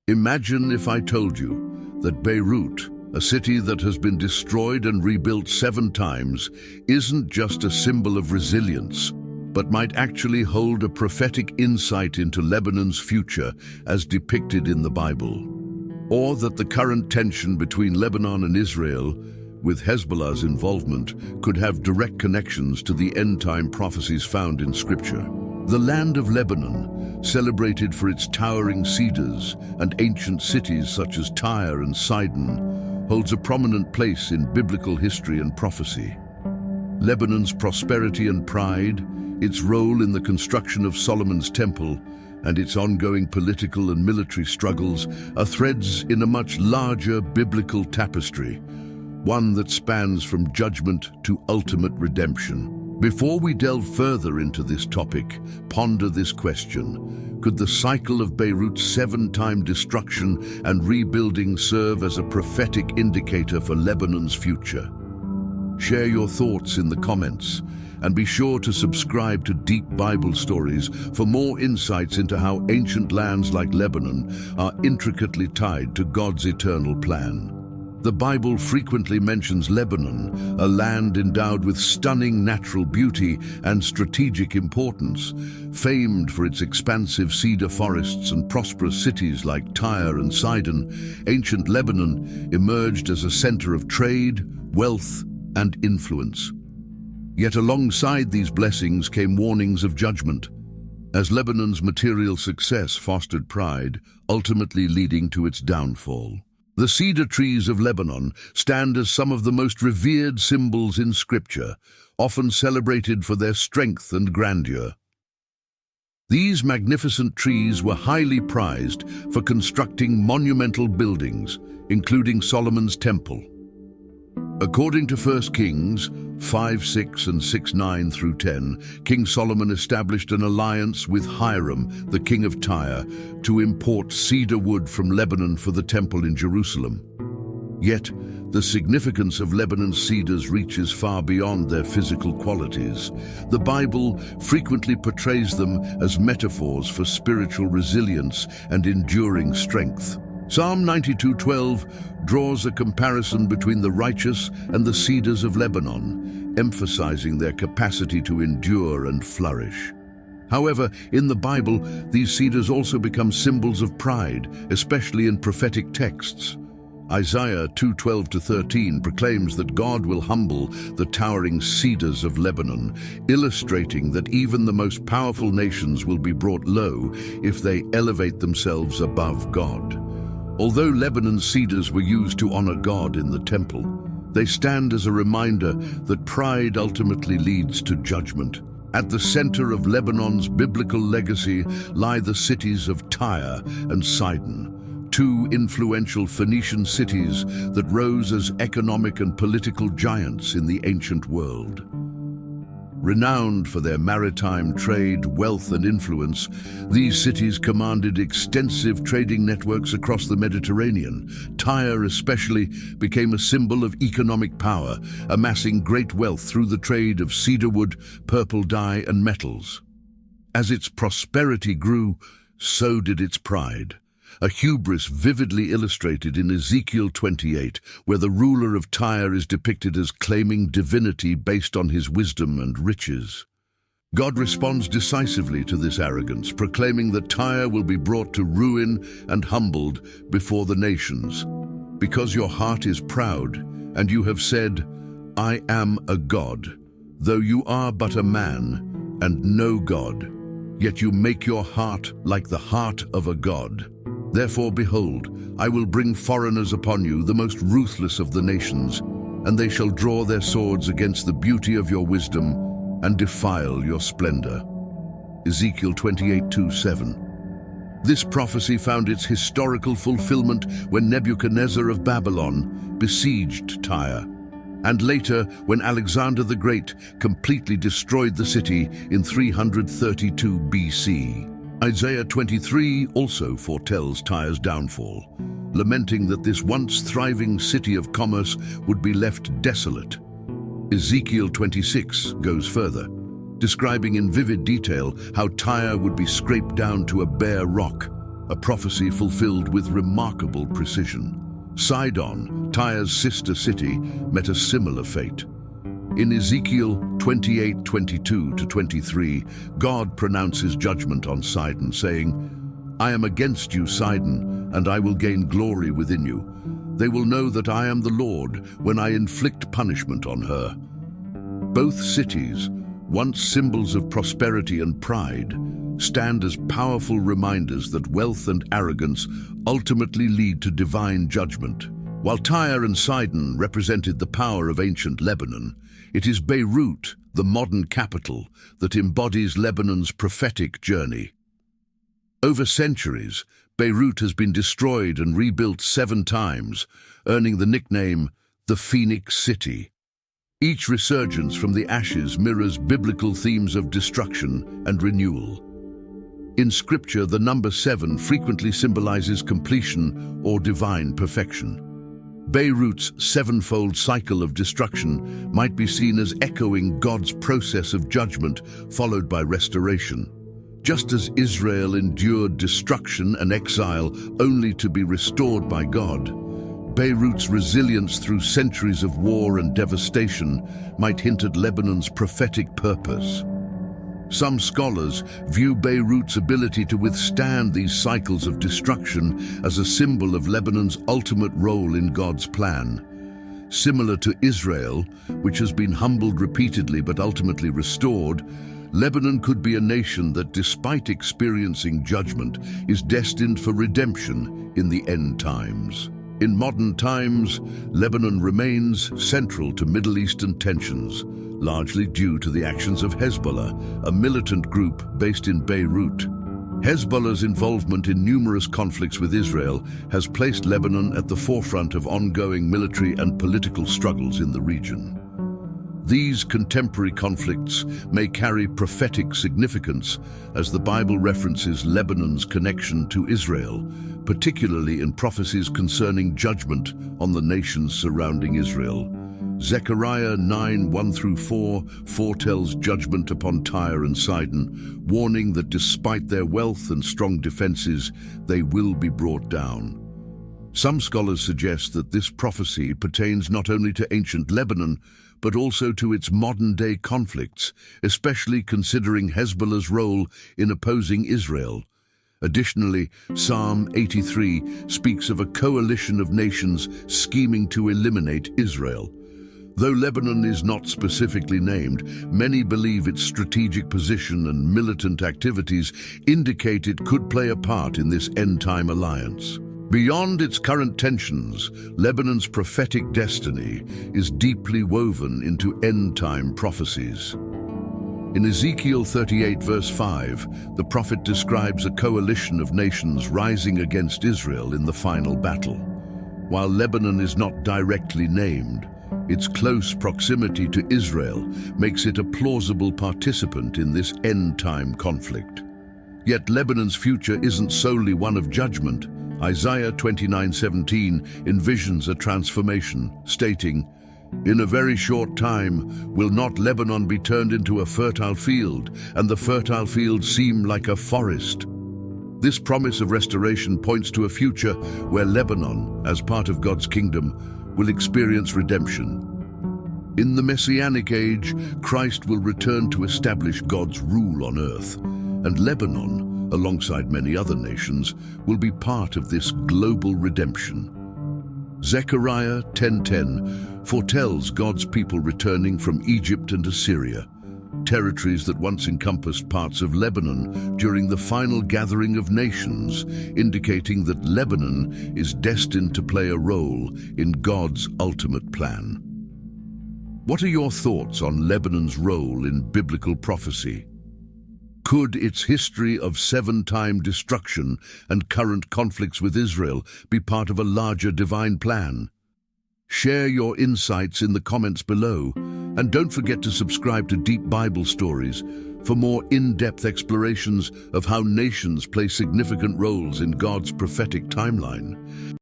Imagine if I told you that Beirut, a city that has been destroyed and rebuilt 7 times, isn't just a symbol of resilience, but might actually hold a prophetic insight into Lebanon's future as depicted in the Bible. Or that the current tension between Lebanon and Israel, with Hezbollah's involvement, could have direct connections to the end-time prophecies found in Scripture. The land of Lebanon, celebrated for its towering cedars and ancient cities such as Tyre and Sidon, holds a prominent place in biblical history and prophecy. Lebanon's prosperity and pride, its role in the construction of Solomon's temple, and its ongoing political and military struggles are threads in a much larger biblical tapestry, one that spans from judgment to ultimate redemption. Before we delve further into this topic, ponder this question. Could the cycle of Beirut's 7-time destruction and rebuilding serve as a prophetic indicator for Lebanon's future? Share your thoughts in the comments, and be sure to subscribe to Deep Bible Stories for more insights into how ancient lands like Lebanon are intricately tied to God's eternal plan. The Bible frequently mentions Lebanon, a land endowed with stunning natural beauty and strategic importance, famed for its expansive cedar forests and prosperous cities like Tyre and Sidon. Ancient Lebanon emerged as a center of trade, wealth, and influence. Yet alongside these blessings came warnings of judgment, as Lebanon's material success fostered pride, ultimately leading to its downfall. The cedar trees of Lebanon stand as some of the most revered symbols in Scripture, often celebrated for their strength and grandeur. These magnificent trees were highly prized for constructing monumental buildings, including Solomon's temple. According to 1 Kings 5:6 and 6:9 through 10, King Solomon established an alliance with Hiram, the king of Tyre, to import cedar wood from Lebanon for the temple in Jerusalem. Yet, the significance of Lebanon's cedars reaches far beyond their physical qualities. The Bible frequently portrays them as metaphors for spiritual resilience and enduring strength. Psalm 92:12 draws a comparison between the righteous and the cedars of Lebanon, emphasizing their capacity to endure and flourish. However, in the Bible, these cedars also become symbols of pride, especially in prophetic texts. Isaiah 2:12-13 proclaims that God will humble the towering cedars of Lebanon, illustrating that even the most powerful nations will be brought low if they elevate themselves above God. Although Lebanon's cedars were used to honor God in the temple, they stand as a reminder that pride ultimately leads to judgment. At the center of Lebanon's biblical legacy lie the cities of Tyre and Sidon, 2 influential Phoenician cities that rose as economic and political giants in the ancient world. Renowned for their maritime trade, wealth, and influence, these cities commanded extensive trading networks across the Mediterranean. Tyre especially became a symbol of economic power, amassing great wealth through the trade of cedarwood, purple dye, and metals. As its prosperity grew, so did its pride. A hubris vividly illustrated in Ezekiel 28, where the ruler of Tyre is depicted as claiming divinity based on his wisdom and riches. God responds decisively to this arrogance, proclaiming that Tyre will be brought to ruin and humbled before the nations. Because your heart is proud, and you have said, "I am a god," though you are but a man and no god, yet you make your heart like the heart of a god. Therefore, behold, I will bring foreigners upon you, the most ruthless of the nations, and they shall draw their swords against the beauty of your wisdom and defile your splendor. Ezekiel 28:2-7. This prophecy found its historical fulfillment when Nebuchadnezzar of Babylon besieged Tyre, and later when Alexander the Great completely destroyed the city in 332 BC. Isaiah 23 also foretells Tyre's downfall, lamenting that this once thriving city of commerce would be left desolate. Ezekiel 26 goes further, describing in vivid detail how Tyre would be scraped down to a bare rock, a prophecy fulfilled with remarkable precision. Sidon, Tyre's sister city, met a similar fate. In Ezekiel 28:22-23, God pronounces judgment on Sidon, saying, "I am against you, Sidon, and I will gain glory within you. They will know that I am the Lord when I inflict punishment on her." Both cities, once symbols of prosperity and pride, stand as powerful reminders that wealth and arrogance ultimately lead to divine judgment. While Tyre and Sidon represented the power of ancient Lebanon, it is Beirut, the modern capital, that embodies Lebanon's prophetic journey. Over centuries, Beirut has been destroyed and rebuilt 7 times, earning the nickname the Phoenix City. Each resurgence from the ashes mirrors biblical themes of destruction and renewal. In Scripture, the number 7 frequently symbolizes completion or divine perfection. Beirut's 7-fold cycle of destruction might be seen as echoing God's process of judgment followed by restoration. Just as Israel endured destruction and exile only to be restored by God, Beirut's resilience through centuries of war and devastation might hint at Lebanon's prophetic purpose. Some scholars view Beirut's ability to withstand these cycles of destruction as a symbol of Lebanon's ultimate role in God's plan. Similar to Israel, which has been humbled repeatedly but ultimately restored, Lebanon could be a nation that, despite experiencing judgment, is destined for redemption in the end times. In modern times, Lebanon remains central to Middle Eastern tensions, largely due to the actions of Hezbollah, a militant group based in Beirut. Hezbollah's involvement in numerous conflicts with Israel has placed Lebanon at the forefront of ongoing military and political struggles in the region. These contemporary conflicts may carry prophetic significance as the Bible references Lebanon's connection to Israel, particularly in prophecies concerning judgment on the nations surrounding Israel. Zechariah 9:1-4 foretells judgment upon Tyre and Sidon, warning that despite their wealth and strong defenses, they will be brought down. Some scholars suggest that this prophecy pertains not only to ancient Lebanon, but also to its modern-day conflicts, especially considering Hezbollah's role in opposing Israel. Additionally, Psalm 83 speaks of a coalition of nations scheming to eliminate Israel. Though Lebanon is not specifically named, many believe its strategic position and militant activities indicate it could play a part in this end-time alliance. Beyond its current tensions, Lebanon's prophetic destiny is deeply woven into end-time prophecies. In Ezekiel 38:5, the prophet describes a coalition of nations rising against Israel in the final battle. While Lebanon is not directly named, its close proximity to Israel makes it a plausible participant in this end-time conflict. Yet Lebanon's future isn't solely one of judgment. Isaiah 29:17 envisions a transformation, stating, "In a very short time will not Lebanon be turned into a fertile field, and the fertile field seem like a forest?" This promise of restoration points to a future where Lebanon, as part of God's kingdom, will experience redemption. In the Messianic age, Christ will return to establish God's rule on earth, and Lebanon, alongside many other nations, will be part of this global redemption. Zechariah 10:10 foretells God's people returning from Egypt and Assyria, territories that once encompassed parts of Lebanon during the final gathering of nations, indicating that Lebanon is destined to play a role in God's ultimate plan. What are your thoughts on Lebanon's role in biblical prophecy? Could its history of 7-time destruction and current conflicts with Israel be part of a larger divine plan? Share your insights in the comments below, and don't forget to subscribe to Deep Bible Stories for more in-depth explorations of how nations play significant roles in God's prophetic timeline.